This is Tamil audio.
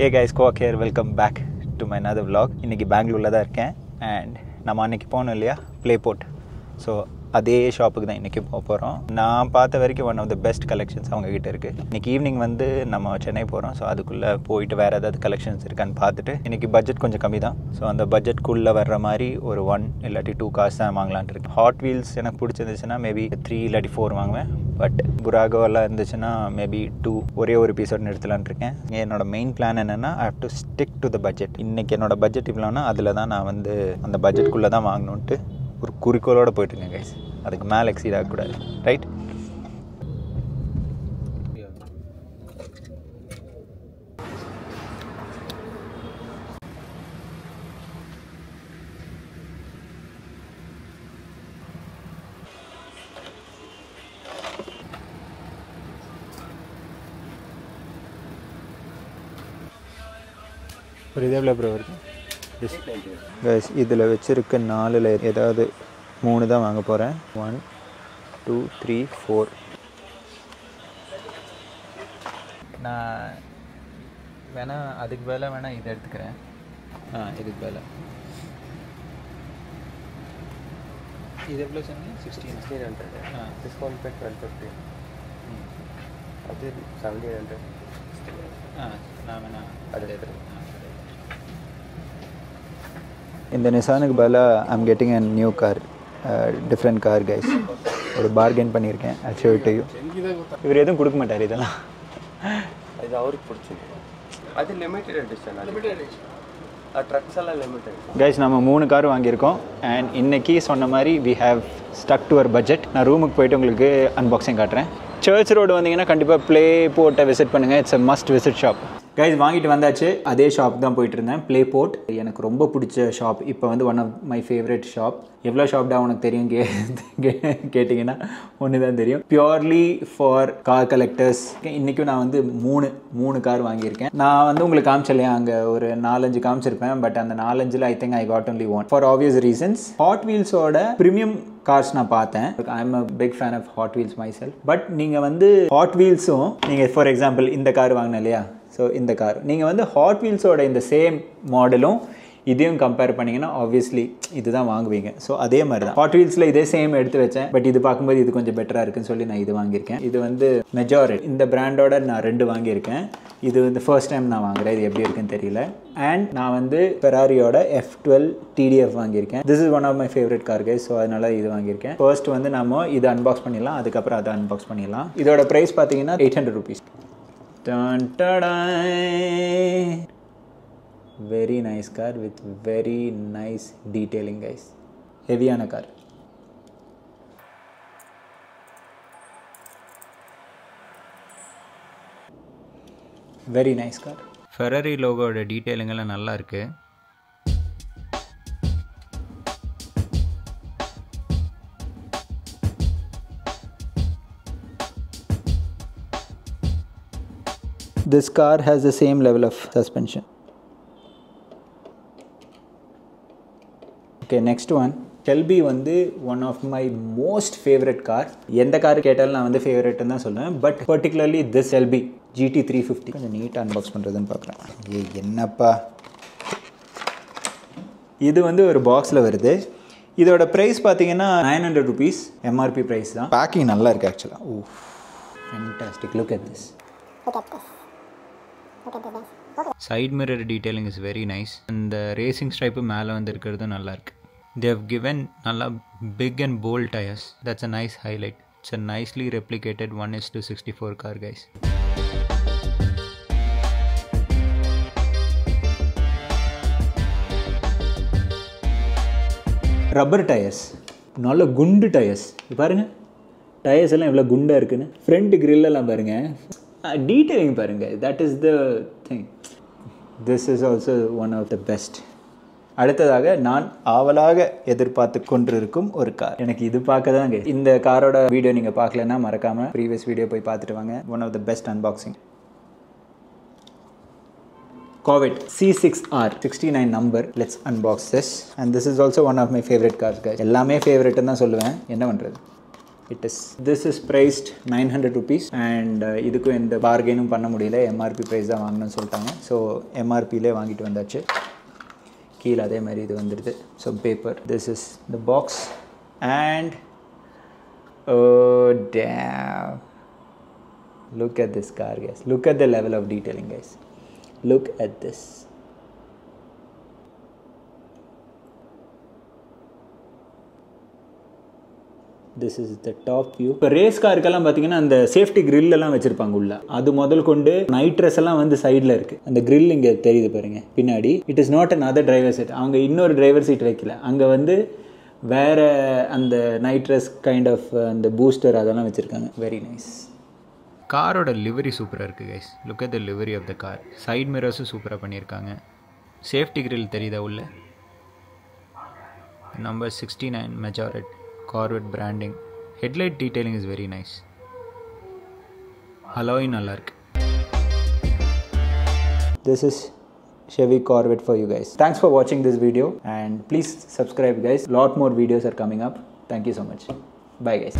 Hey guys, Kwak here. Welcome back to my another vlog. இன்னைக்கு பெங்களூர்ல தான் இருக்கேன் and நம்ம அன்னைக்கு போனோம் இல்லையா Playport. ஸோ அதே ஷாப்புக்கு தான் இன்றைக்கி போக போகிறோம். நான் பார்த்த வரைக்கும் one of the best collections அவங்ககிட்ட இருக்குது. இன்றைக்கி ஈவினிங் வந்து நம்ம சென்னை போகிறோம். ஸோ அதுக்குள்ளே போயிட்டு வேறு ஏதாவது கலெக்ஷன்ஸ் இருக்கான்னு பார்த்துட்டு இன்றைக்கி பட்ஜெட் கொஞ்சம் கம்மி தான். ஸோ அந்த பட்ஜெட்குள்ளே வர்ற மாதிரி ஒரு 1 இல்லாட்டி 2 கார்ஸ் தான் வாங்கலான்ட்டு இருக்கு. ஹாட் வீல்ஸ் எனக்கு பிடிச்சிருந்துச்சுன்னா மேபி 3 இல்லாட்டி 4 வாங்குவேன். பட் புராகோலாம் இருந்துச்சுன்னா மேபி 2 ஒரே ஒரு எபிசோட் நிறுத்தலான் இருக்கேன். என்னோட மெயின் பிளான் என்னென்னா I have to stick to the budget. இன்றைக்கி என்னோட பட்ஜெட் இவ்வளோனா அதில் தான் நான் வந்து அந்த பட்ஜெட்குள்ளே தான் வாங்கணுன்ட்டு ஒரு குறிக்கோளோடு போயிட்டுருக்கேன் கைஸ். அதுக்கு மேலே எக்ஸீட் ஆகக்கூடாது, ரைட்? ஒரு இது எவ்வளோ ப்ரோ வருது கைஸ்? இதில் வச்சுருக்க 4ல் ஏதாவது 3 தான் வாங்க போகிறேன். 1 2 3 4. நான் வேணால் அதுக்கு மேலே வேணால் இதை எடுத்துக்கிறேன். இதுக்கு மேலே இது எவ்வளோ சொன்னீங்க? 1600. டிஸ்கவுண்ட் பேக் 1250. அது 1700. நான் வேணால் அதில் எடுத்துக்கிறேன். இந்த நிசானுக்கு பதிலாக I'm getting a new car, different car guys. ஒரு பார்கெயின் பண்ணியிருக்கேன். ஆக்சுவலிட்டி இவர் எதுவும் கொடுக்க மாட்டார் இதெல்லாம். அது அவருக்கு பிடிச்சிருக்கு. அது லிமிட்டட் எடிஷன். ட்ரக்ஸ் எல்லாம் லிமிட்டட் கைஸ். நம்ம 3 கார் வாங்கியிருக்கோம் அண்ட் இன்றைக்கி சொன்ன மாதிரி we have stuck to our budget. நான் ரூமுக்கு போய்ட்டு உங்களுக்கு அன்பாக்சிங் காட்டுறேன். சர்ச் ரோடு வந்தீங்கன்னா கண்டிப்பாக Playport விசிட் பண்ணுங்கள். It's a must visit shop guys. வாங்கிட்டு வந்தாச்சு. அதே ஷாப் தான் போயிட்டு இருந்தேன், Playport. எனக்கு ரொம்ப பிடிச்ச ஷாப். இப்போ வந்து one of my favourite shop. எவ்வளோ ஷாப்டா உனக்கு தெரியும் கேட்டிங்கன்னா ஒன்று தான் தெரியும். Purely for car collectors. இன்றைக்கும் நான் வந்து 3 கார் வாங்கியிருக்கேன். நான் வந்து உங்களுக்கு காமிச்சலையா அங்கே ஒரு 4-5 காமிச்சிருப்பேன். பட் அந்த 4-5ல் I think I got only one for obvious reasons. Hot வீல்ஸோட ப்ரீமியம் கார்ஸ் நான் பார்த்தேன். I am a big fan of Hot Wheels myself. But நீங்கள் வந்து ஹாட் வீல்ஸும் நீங்கள் ஃபார் எக்ஸாம்பிள் இந்த கார் வாங்கின இல்லையா? ஸோ இந்த கார் நீங்கள் வந்து ஹாட் வீல்ஸோட இந்த சேம் மாடலும் இதையும் கம்பேர் பண்ணிங்கன்னா ஆப்வியஸ்லி இது தான் வாங்குவீங்க. ஸோ அதே மாதிரி தான் ஹாட் வீல்ஸில் இதே சேம் எடுத்து வச்சேன். பட் இது பார்க்கும்போது இது கொஞ்சம் பெட்டராக இருக்குன்னு சொல்லி நான் இது வாங்கியிருக்கேன். இது வந்து மெஜாரிட்டி இந்த பிராண்டோட நான் 2 வாங்கியிருக்கேன். இது வந்து ஃபர்ஸ்ட் டைம் நான் வாங்குறேன். இது எப்படி இருக்குன்னு தெரியல. அண்ட் நான் வந்து ஃபெராரியோட F12 TDF வாங்கியிருக்கேன். This is one of my favourite car guys. So அதனால இது வாங்கியிருக்கேன். ஃபர்ஸ்ட் வந்து நம்ம இதை அன்பாக்ஸ் பண்ணிடலாம், அதுக்கப்புறம் அதை அன்பாக்ஸ் பண்ணிடலாம். இதோட ப்ரைஸ் பார்த்தீங்கன்னா 800 rupees. Very nice car with very nice detailing guys. Heavyana car. Very nice car. Ferrari logo oda detailing எல்லாம் நல்லா இருக்கு. This car has the same level of suspension. Okay, next one. Shelby வந்து one of my most favorite car. எந்த கார் கேட்டாலும் நான் வந்து ஃபேவரட்னு தான் சொல்லுவேன். But particularly this Shelby GT350 கொஞ்சம் நீட்டாக அன்பாக்ஸ் பண்ணுறதுன்னு பார்க்குறேன். என்னப்பா இது வந்து ஒரு பாக்ஸில் வருது. இதோட ப்ரைஸ் பார்த்தீங்கன்னா 900 rupees. MRP ப்ரைஸ் தான். பேக்கிங் நல்லா இருக்குது ஆக்சுவலாக. Oh fantastic. Look at this. Side mirror detailing is very nice. And the racing stripe மேலே வந்து இருக்கிறது நல்லா இருக்கு. They have given நல்லா big and bold tires. That's a nice highlight. It's a nicely replicated 1:64 car guys. Rubber tyres, நல்ல குண்டு டயர்ஸ். பாருங்கள் டயர்ஸ் எல்லாம் எவ்வளோ குண்டாக இருக்குன்னு. ஃப்ரண்ட் கிரில்லெல்லாம் பாருங்கள், டீட்டெயிலிங் பாருங்கள். That is the thing. This is also one of the best. அடுத்ததாக நான் ஆவலாக எதிர்பார்த்து கொண்டிருக்கும் ஒரு கார். எனக்கு இது பார்க்க தாங்க. இந்த காரோட வீடியோ நீங்கள் பார்க்கலன்னா மறக்காமல் ப்ரீவியஸ் வீடியோ போய் பார்த்துட்டு வாங்க. One of the best unboxing. Corvette C6R 69 number. Let's unbox this. And this is also one of my favorite cars guys. எல்லாமே ஃபேவரட்னு தான் சொல்லுவேன். என்ன பண்ணுறது? This is priced 900 rupees and இதுக்கு இந்த பார்கெயினும் பண்ண முடியல, MRP price தான் வாங்கணும்னு சொல்லிட்டாங்க. ஸோ MRPலே வாங்கிட்டு வந்தாச்சு. கீழே அதே மாதிரி இது வந்துடுது. So paper, this is the box and oh damn, look at this car guys, look at the level of detailing guys, look at this. This is the top view. இப்போ ரேஸ் காருக்கெல்லாம் பார்த்தீங்கன்னா அந்த சேஃப்டி கிரில் எல்லாம் வச்சிருப்பாங்க உள்ள, அது முதல் கொண்டு நைட்ரஸ் எல்லாம் வந்து சைடில் இருக்குது. அந்த கிரில் இங்கே தெரியுது பாருங்க பின்னாடி. It is not another driver seat. அவங்க இன்னொரு டிரைவர் சீட் வைக்கல, அங்கே வந்து வேறு அந்த நைட்ரஸ் கைண்ட் ஆஃப் அந்த பூஸ்டர் அதெல்லாம் வச்சுருக்காங்க. Very nice. காரோட லிவரி சூப்பராக இருக்குது guys. Look at the livery of the car. Side மிரர்ஸும் சூப்பராக பண்ணியிருக்காங்க. சேஃப்டி கிரில் தெரியுதா உள்ள. Number 69 Majorette Corvette branding. Headlight detailing is very nice. Alloy நல்லா இருக்கு. This is Chevy Corvette for you guys. Thanks for watching this video and please subscribe guys. Lot more videos are coming up. Thank you so much. Bye guys.